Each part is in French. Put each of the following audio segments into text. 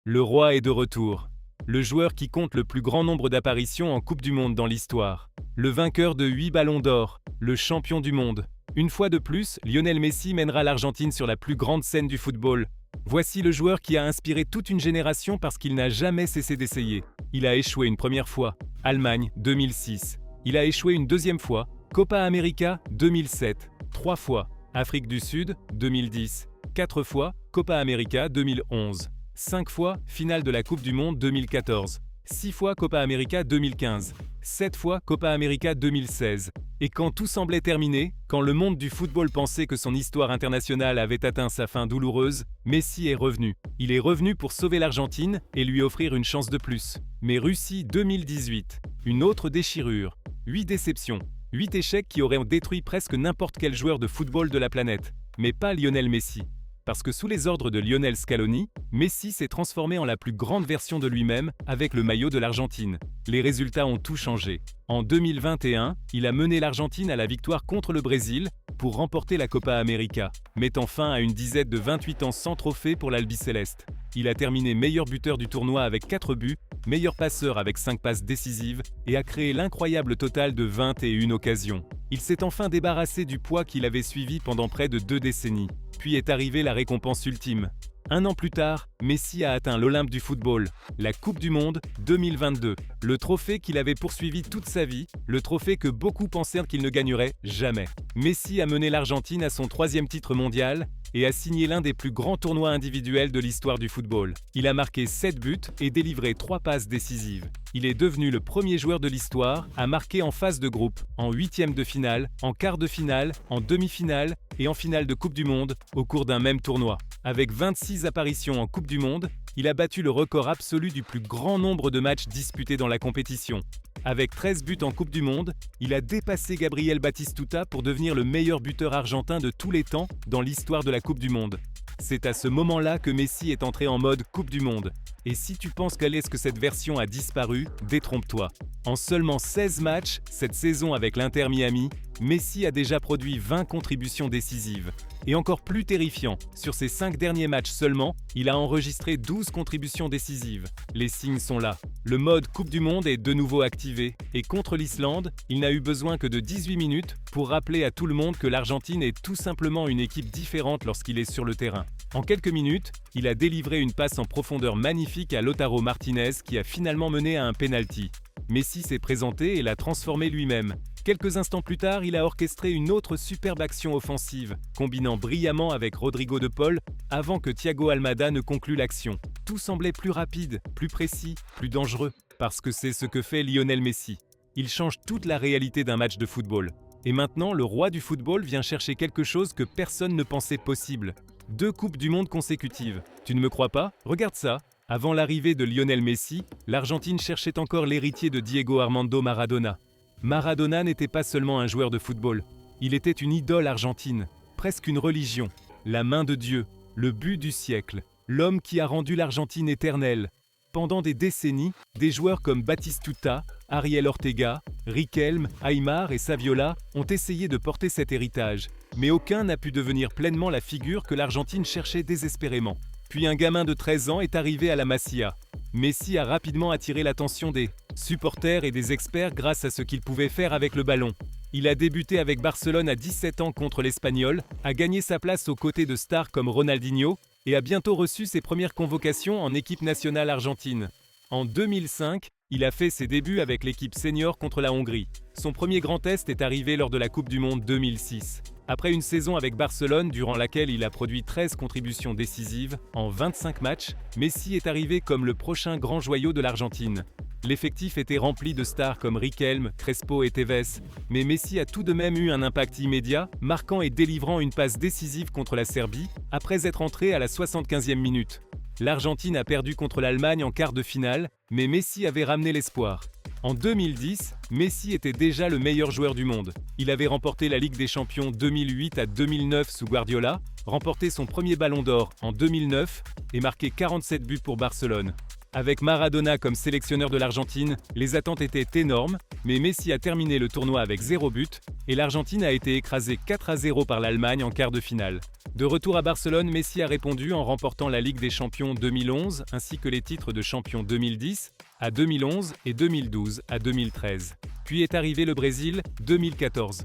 Le roi est de retour. Le joueur qui compte le plus grand nombre d'apparitions en Coupe du Monde dans l'histoire. Le vainqueur de 8 ballons d'or. Le champion du monde. Une fois de plus, Lionel Messi mènera l'Argentine sur la plus grande scène du football. Voici le joueur qui a inspiré toute une génération parce qu'il n'a jamais cessé d'essayer. Il a échoué une première fois. Allemagne, 2006. Il a échoué une deuxième fois. Copa América, 2007. 3 fois. Afrique du Sud, 2010. 4 fois. Copa América, 2011. 5 fois, finale de la Coupe du Monde 2014, 6 fois Copa América 2015, 7 fois Copa América 2016. Et quand tout semblait terminé, quand le monde du football pensait que son histoire internationale avait atteint sa fin douloureuse, Messi est revenu. Il est revenu pour sauver l'Argentine et lui offrir une chance de plus. Mais Russie 2018, une autre déchirure, 8 déceptions, 8 échecs qui auraient détruit presque n'importe quel joueur de football de la planète, mais pas Lionel Messi. Parce que sous les ordres de Lionel Scaloni, Messi s'est transformé en la plus grande version de lui-même avec le maillot de l'Argentine. Les résultats ont tout changé. En 2021, il a mené l'Argentine à la victoire contre le Brésil pour remporter la Copa América, mettant fin à une disette de 28 ans sans trophée pour l'Albiceleste. Il a terminé meilleur buteur du tournoi avec 4 buts, meilleur passeur avec 5 passes décisives et a créé l'incroyable total de 21 occasions. Il s'est enfin débarrassé du poids qu'il avait suivi pendant près de 2 décennies. Puis est arrivée la récompense ultime. Un an plus tard, Messi a atteint l'Olympe du football, la Coupe du Monde 2022, le trophée qu'il avait poursuivi toute sa vie, le trophée que beaucoup pensèrent qu'il ne gagnerait jamais. Messi a mené l'Argentine à son 3e titre mondial et a signé l'un des plus grands tournois individuels de l'histoire du football. Il a marqué 7 buts et délivré 3 passes décisives. Il est devenu le premier joueur de l'histoire à marquer en phase de groupe, en 8e de finale, en quart de finale, en demi-finale et en finale de Coupe du Monde au cours d'un même tournoi. Avec 26 apparitions en Coupe du Monde, il a battu le record absolu du plus grand nombre de matchs disputés dans la compétition. Avec 13 buts en Coupe du Monde, il a dépassé Gabriel Batistuta pour devenir le meilleur buteur argentin de tous les temps dans l'histoire de la Coupe du Monde. C'est à ce moment-là que Messi est entré en mode Coupe du Monde. Et si tu penses qu'à l'aise que cette version a disparu, détrompe-toi. En seulement 16 matchs, cette saison avec l'Inter Miami, Messi a déjà produit 20 contributions décisives. Et encore plus terrifiant, sur ses 5 derniers matchs seulement, il a enregistré 12 contributions décisives. Les signes sont là. Le mode Coupe du Monde est de nouveau activé. Et contre l'Islande, il n'a eu besoin que de 18 minutes pour rappeler à tout le monde que l'Argentine est tout simplement une équipe différente lorsqu'il est sur le terrain. En quelques minutes, il a délivré une passe en profondeur magnifique à Lautaro Martinez qui a finalement mené à un penalty. Messi s'est présenté et l'a transformé lui-même. Quelques instants plus tard, il a orchestré une autre superbe action offensive, combinant brillamment avec Rodrigo de Paul avant que Thiago Almada ne conclue l'action. Tout semblait plus rapide, plus précis, plus dangereux, parce que c'est ce que fait Lionel Messi. Il change toute la réalité d'un match de football. Et maintenant, le roi du football vient chercher quelque chose que personne ne pensait possible. 2 Coupes du Monde consécutives. Tu ne me crois pas? Regarde ça. Avant l'arrivée de Lionel Messi, l'Argentine cherchait encore l'héritier de Diego Armando Maradona. Maradona n'était pas seulement un joueur de football. Il était une idole argentine, presque une religion, la main de Dieu, le but du siècle, l'homme qui a rendu l'Argentine éternelle. Pendant des décennies, des joueurs comme Batistuta, Ariel Ortega, Riquelme, Aymar et Saviola ont essayé de porter cet héritage, mais aucun n'a pu devenir pleinement la figure que l'Argentine cherchait désespérément. Puis un gamin de 13 ans est arrivé à la Masia. Messi a rapidement attiré l'attention des supporters et des experts grâce à ce qu'il pouvait faire avec le ballon. Il a débuté avec Barcelone à 17 ans contre l'Espagnol, a gagné sa place aux côtés de stars comme Ronaldinho et a bientôt reçu ses premières convocations en équipe nationale argentine. En 2005, il a fait ses débuts avec l'équipe senior contre la Hongrie. Son premier grand test est arrivé lors de la Coupe du Monde 2006. Après une saison avec Barcelone durant laquelle il a produit 13 contributions décisives en 25 matchs, Messi est arrivé comme le prochain grand joyau de l'Argentine. L'effectif était rempli de stars comme Riquelme, Crespo et Tevez, mais Messi a tout de même eu un impact immédiat, marquant et délivrant une passe décisive contre la Serbie après être entré à la 75e minute. L'Argentine a perdu contre l'Allemagne en quart de finale, mais Messi avait ramené l'espoir. En 2010, Messi était déjà le meilleur joueur du monde. Il avait remporté la Ligue des Champions 2008 à 2009 sous Guardiola, remporté son premier ballon d'or en 2009 et marqué 47 buts pour Barcelone. Avec Maradona comme sélectionneur de l'Argentine, les attentes étaient énormes, mais Messi a terminé le tournoi avec 0 but et l'Argentine a été écrasée 4-0 par l'Allemagne en quart de finale. De retour à Barcelone, Messi a répondu en remportant la Ligue des Champions 2011 ainsi que les titres de champion 2010 à 2011 et 2012 à 2013. Puis est arrivé le Brésil 2014.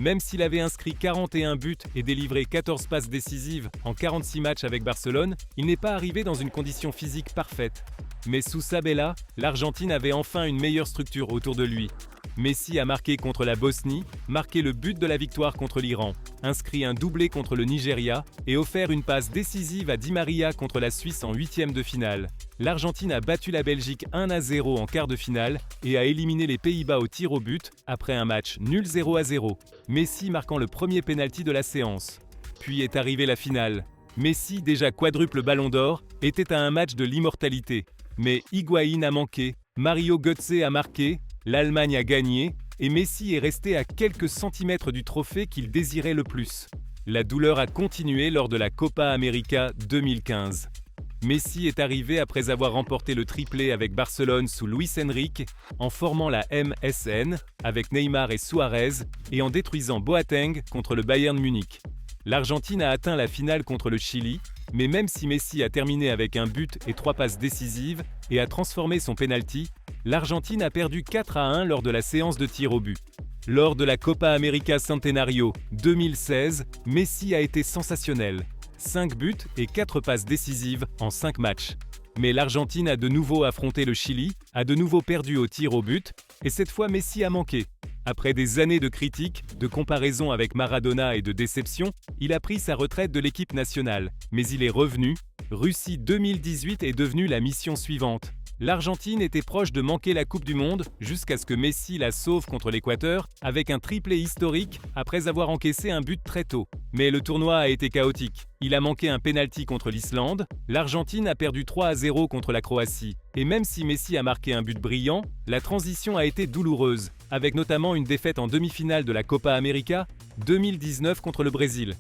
Même s'il avait inscrit 41 buts et délivré 14 passes décisives en 46 matchs avec Barcelone, il n'est pas arrivé dans une condition physique parfaite. Mais sous Sabella, l'Argentine avait enfin une meilleure structure autour de lui. Messi a marqué contre la Bosnie, marqué le but de la victoire contre l'Iran, inscrit un doublé contre le Nigeria et offert une passe décisive à Di Maria contre la Suisse en huitième de finale. L'Argentine a battu la Belgique 1-0 en quart de finale et a éliminé les Pays-Bas au tir au but après un match nul 0-0. Messi marquant le premier pénalty de la séance. Puis est arrivée la finale. Messi, déjà quadruple ballon d'or, était à un match de l'immortalité. Mais Higuaín a manqué, Mario Götze a marqué, l'Allemagne a gagné et Messi est resté à quelques centimètres du trophée qu'il désirait le plus. La douleur a continué lors de la Copa América 2015. Messi est arrivé après avoir remporté le triplé avec Barcelone sous Luis Enrique, en formant la MSN avec Neymar et Suarez et en détruisant Boateng contre le Bayern Munich. L'Argentine a atteint la finale contre le Chili, mais même si Messi a terminé avec un but et 3 passes décisives et a transformé son penalty, l'Argentine a perdu 4-1 lors de la séance de tir au but. Lors de la Copa América Centenario 2016, Messi a été sensationnel. 5 buts et 4 passes décisives en 5 matchs. Mais l'Argentine a de nouveau affronté le Chili, a de nouveau perdu au tir au but, et cette fois Messi a manqué. Après des années de critiques, de comparaisons avec Maradona et de déceptions, il a pris sa retraite de l'équipe nationale. Mais il est revenu. Russie 2018 est devenue la mission suivante. L'Argentine était proche de manquer la Coupe du Monde jusqu'à ce que Messi la sauve contre l'Équateur avec un triplé historique après avoir encaissé un but très tôt. Mais le tournoi a été chaotique. Il a manqué un pénalty contre l'Islande, l'Argentine a perdu 3-0 contre la Croatie. Et même si Messi a marqué un but brillant, la transition a été douloureuse, avec notamment une défaite en demi-finale de la Copa América 2019 contre le Brésil.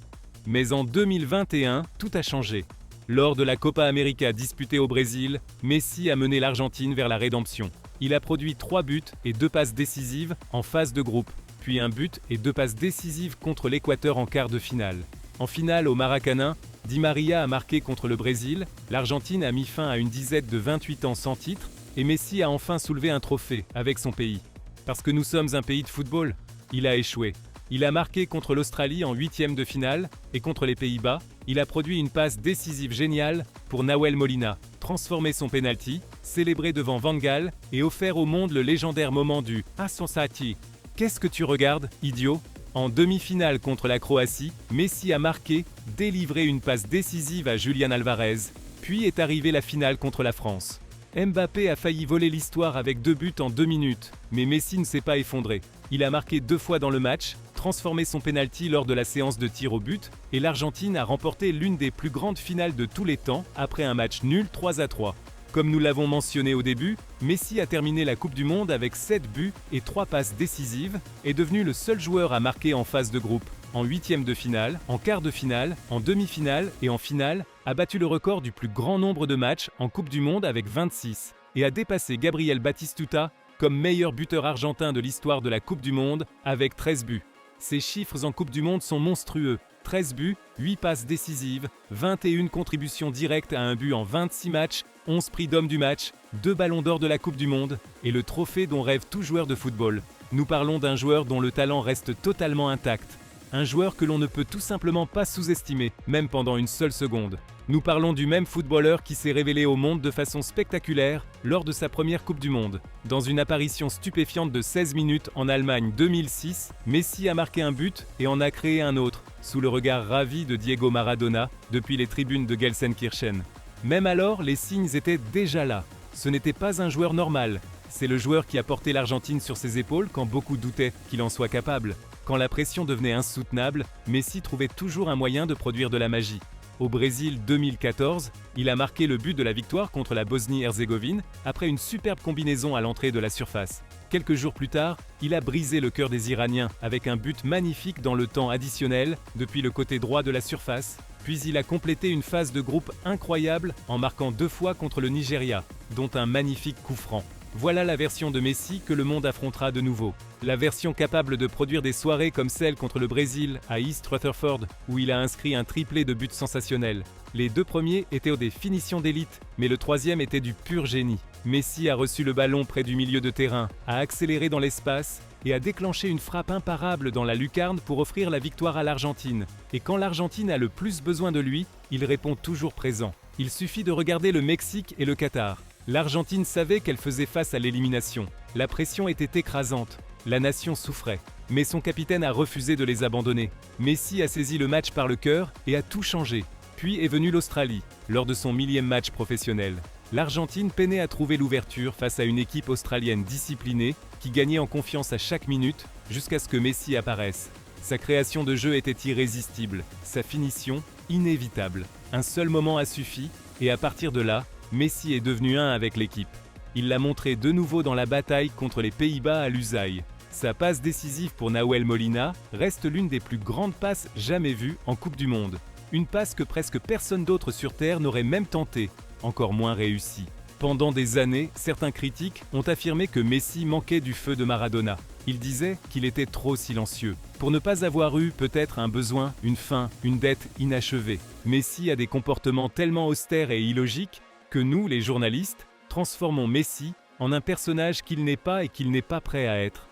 Mais en 2021, tout a changé. Lors de la Copa América disputée au Brésil, Messi a mené l'Argentine vers la rédemption. Il a produit 3 buts et 2 passes décisives en phase de groupe, puis un but et 2 passes décisives contre l'Équateur en quart de finale. En finale au Maracanã, Di Maria a marqué contre le Brésil, l'Argentine a mis fin à une disette de 28 ans sans titre et Messi a enfin soulevé un trophée avec son pays. Parce que nous sommes un pays de football, il a échoué. Il a marqué contre l'Australie en huitième de finale et contre les Pays-Bas, il a produit une passe décisive géniale pour Nahuel Molina, transformé son penalty, célébré devant Van Gaal et offert au monde le légendaire moment du « Assonsati ». Qu'est-ce que tu regardes, idiot ? En demi-finale contre la Croatie, Messi a marqué, délivré une passe décisive à Julián Alvarez, puis est arrivée la finale contre la France. Mbappé a failli voler l'histoire avec 2 buts en 2 minutes, mais Messi ne s'est pas effondré. Il a marqué 2 fois dans le match, transformé son penalty lors de la séance de tir au but, et l'Argentine a remporté l'une des plus grandes finales de tous les temps après un match nul 3-3. Comme nous l'avons mentionné au début, Messi a terminé la Coupe du Monde avec 7 buts et 3 passes décisives, est devenu le seul joueur à marquer en phase de groupe. En huitième de finale, en quart de finale, en demi-finale et en finale, a battu le record du plus grand nombre de matchs en Coupe du Monde avec 26, et a dépassé Gabriel Batistuta comme meilleur buteur argentin de l'histoire de la Coupe du Monde avec 13 buts. Ces chiffres en Coupe du Monde sont monstrueux. 13 buts, 8 passes décisives, 21 contributions directes à un but en 26 matchs, 11 prix d'homme du match, 2 ballons d'or de la Coupe du Monde et le trophée dont rêve tout joueur de football. Nous parlons d'un joueur dont le talent reste totalement intact. Un joueur que l'on ne peut tout simplement pas sous-estimer, même pendant une seule seconde. Nous parlons du même footballeur qui s'est révélé au monde de façon spectaculaire lors de sa première Coupe du Monde. Dans une apparition stupéfiante de 16 minutes en Allemagne 2006, Messi a marqué un but et en a créé un autre, sous le regard ravi de Diego Maradona depuis les tribunes de Gelsenkirchen. Même alors, les signes étaient déjà là. Ce n'était pas un joueur normal. C'est le joueur qui a porté l'Argentine sur ses épaules quand beaucoup doutaient qu'il en soit capable. Quand la pression devenait insoutenable, Messi trouvait toujours un moyen de produire de la magie. Au Brésil 2014, il a marqué le but de la victoire contre la Bosnie-Herzégovine après une superbe combinaison à l'entrée de la surface. Quelques jours plus tard, il a brisé le cœur des Iraniens avec un but magnifique dans le temps additionnel depuis le côté droit de la surface. Puis il a complété une phase de groupe incroyable en marquant 2 fois contre le Nigeria, dont un magnifique coup franc. Voilà la version de Messi que le monde affrontera de nouveau. La version capable de produire des soirées comme celle contre le Brésil à East Rutherford, où il a inscrit un triplé de buts sensationnels. Les 2 premiers étaient des finitions d'élite, mais le 3e était du pur génie. Messi a reçu le ballon près du milieu de terrain, a accéléré dans l'espace et a déclenché une frappe imparable dans la lucarne pour offrir la victoire à l'Argentine. Et quand l'Argentine a le plus besoin de lui, il répond toujours présent. Il suffit de regarder le Mexique et le Qatar. L'Argentine savait qu'elle faisait face à l'élimination. La pression était écrasante. La nation souffrait. Mais son capitaine a refusé de les abandonner. Messi a saisi le match par le cœur et a tout changé. Puis est venue l'Australie, lors de son 1000e match professionnel. L'Argentine peinait à trouver l'ouverture face à une équipe australienne disciplinée qui gagnait en confiance à chaque minute jusqu'à ce que Messi apparaisse. Sa création de jeu était irrésistible, sa finition inévitable. Un seul moment a suffi et à partir de là, Messi est devenu un avec l'équipe. Il l'a montré de nouveau dans la bataille contre les Pays-Bas à Lusail. Sa passe décisive pour Nahuel Molina reste l'une des plus grandes passes jamais vues en Coupe du Monde. Une passe que presque personne d'autre sur Terre n'aurait même tenté, encore moins réussi. Pendant des années, certains critiques ont affirmé que Messi manquait du feu de Maradona. Ils disaient qu'il était trop silencieux, pour ne pas avoir eu peut-être un besoin, une faim, une dette inachevée. Messi a des comportements tellement austères et illogiques que nous, les journalistes, transformons Messi en un personnage qu'il n'est pas et qu'il n'est pas prêt à être.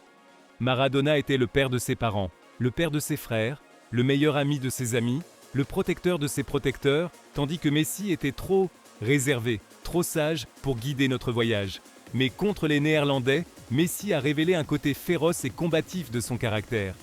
Maradona était le père de ses parents, le père de ses frères, le meilleur ami de ses amis, le protecteur de ses protecteurs, tandis que Messi était trop réservé, trop sage pour guider notre voyage. Mais contre les Néerlandais, Messi a révélé un côté féroce et combatif de son caractère.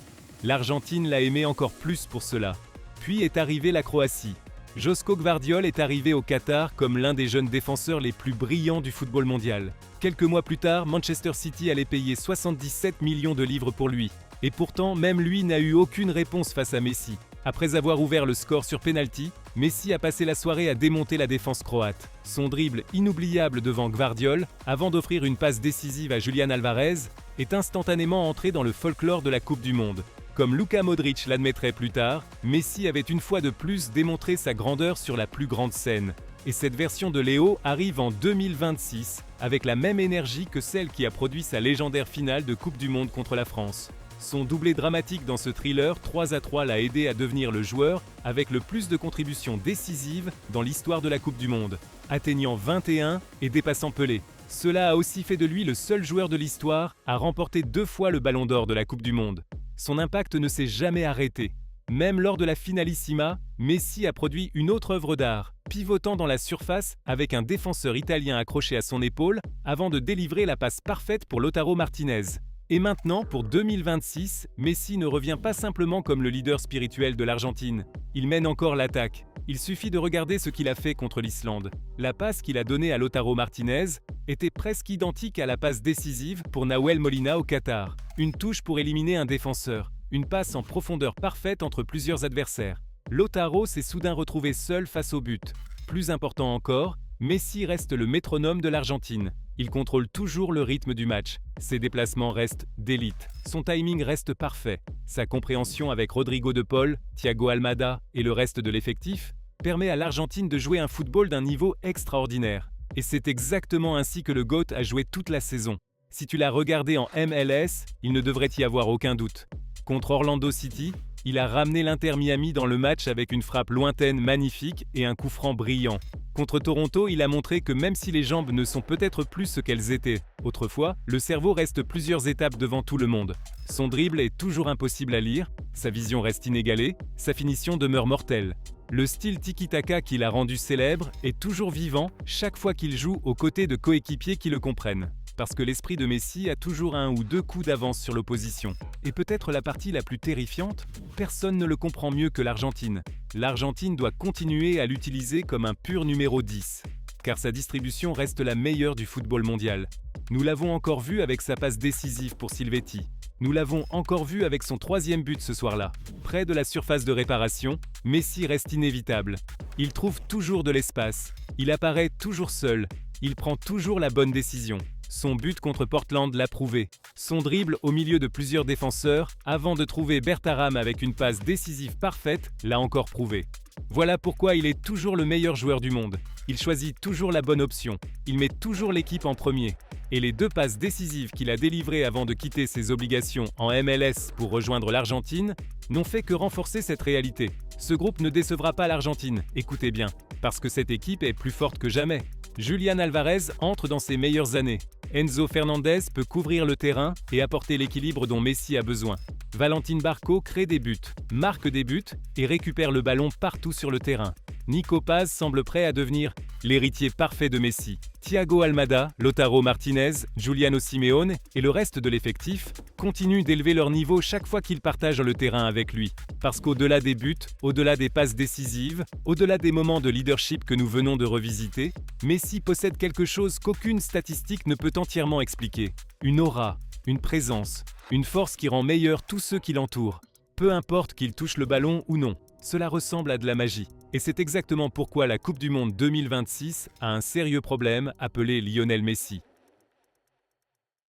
L'Argentine l'a aimé encore plus pour cela. Puis est arrivée la Croatie. Joško Gvardiol est arrivé au Qatar comme l'un des jeunes défenseurs les plus brillants du football mondial. Quelques mois plus tard, Manchester City allait payer 77 millions de livres pour lui. Et pourtant, même lui n'a eu aucune réponse face à Messi. Après avoir ouvert le score sur penalty, Messi a passé la soirée à démonter la défense croate. Son dribble inoubliable devant Gvardiol, avant d'offrir une passe décisive à Julián Alvarez, est instantanément entré dans le folklore de la Coupe du Monde. Comme Luka Modric l'admettrait plus tard, Messi avait une fois de plus démontré sa grandeur sur la plus grande scène. Et cette version de Léo arrive en 2026, avec la même énergie que celle qui a produit sa légendaire finale de Coupe du Monde contre la France. Son doublé dramatique dans ce thriller 3-3 l'a aidé à devenir le joueur avec le plus de contributions décisives dans l'histoire de la Coupe du Monde, atteignant 21 et dépassant Pelé. Cela a aussi fait de lui le seul joueur de l'histoire à remporter 2 fois le Ballon d'Or de la Coupe du Monde. Son impact ne s'est jamais arrêté. Même lors de la finalissima, Messi a produit une autre œuvre d'art, pivotant dans la surface avec un défenseur italien accroché à son épaule avant de délivrer la passe parfaite pour Lautaro Martinez. Et maintenant, pour 2026, Messi ne revient pas simplement comme le leader spirituel de l'Argentine. Il mène encore l'attaque. Il suffit de regarder ce qu'il a fait contre l'Islande. La passe qu'il a donnée à Lautaro Martinez était presque identique à la passe décisive pour Nahuel Molina au Qatar. Une touche pour éliminer un défenseur. Une passe en profondeur parfaite entre plusieurs adversaires. Lautaro s'est soudain retrouvé seul face au but. Plus important encore, Messi reste le métronome de l'Argentine. Il contrôle toujours le rythme du match. Ses déplacements restent d'élite. Son timing reste parfait. Sa compréhension avec Rodrigo de Paul, Thiago Almada et le reste de l'effectif permet à l'Argentine de jouer un football d'un niveau extraordinaire. Et c'est exactement ainsi que le GOAT a joué toute la saison. Si tu l'as regardé en MLS, il ne devrait y avoir aucun doute. Contre Orlando City, il a ramené l'Inter Miami dans le match avec une frappe lointaine magnifique et un coup franc brillant. Contre Toronto, il a montré que même si les jambes ne sont peut-être plus ce qu'elles étaient autrefois, le cerveau reste plusieurs étapes devant tout le monde. Son dribble est toujours impossible à lire, sa vision reste inégalée, sa finition demeure mortelle. Le style tiki-taka qui l'a rendu célèbre est toujours vivant chaque fois qu'il joue aux côtés de coéquipiers qui le comprennent. Parce que l'esprit de Messi a toujours 1 ou 2 coups d'avance sur l'opposition. Et peut-être la partie la plus terrifiante, personne ne le comprend mieux que l'Argentine. L'Argentine doit continuer à l'utiliser comme un pur numéro 10, car sa distribution reste la meilleure du football mondial. Nous l'avons encore vu avec sa passe décisive pour Silvetti. Nous l'avons encore vu avec son troisième but ce soir-là. Près de la surface de réparation, Messi reste inévitable. Il trouve toujours de l'espace, il apparaît toujours seul, il prend toujours la bonne décision. Son but contre Portland l'a prouvé. Son dribble au milieu de plusieurs défenseurs, avant de trouver Bertaram avec une passe décisive parfaite, l'a encore prouvé. Voilà pourquoi il est toujours le meilleur joueur du monde. Il choisit toujours la bonne option. Il met toujours l'équipe en premier. Et les 2 passes décisives qu'il a délivrées avant de quitter ses obligations en MLS pour rejoindre l'Argentine n'ont fait que renforcer cette réalité. Ce groupe ne décevra pas l'Argentine, écoutez bien, parce que cette équipe est plus forte que jamais. Julián Álvarez entre dans ses meilleures années. Enzo Fernandez peut couvrir le terrain et apporter l'équilibre dont Messi a besoin. Valentin Barco crée des buts, marque des buts et récupère le ballon partout sur le terrain. Nico Paz semble prêt à devenir l'héritier parfait de Messi. Thiago Almada, Lautaro Martinez, Giuliano Simeone et le reste de l'effectif continuent d'élever leur niveau chaque fois qu'ils partagent le terrain avec lui. Parce qu'au-delà des buts, au-delà des passes décisives, au-delà des moments de leadership que nous venons de revisiter, Messi possède quelque chose qu'aucune statistique ne peut entièrement expliquer. Une aura, une présence, une force qui rend meilleur tous ceux qui l'entourent. Peu importe qu'il touche le ballon ou non, cela ressemble à de la magie. Et c'est exactement pourquoi la Coupe du Monde 2026 a un sérieux problème appelé Lionel Messi.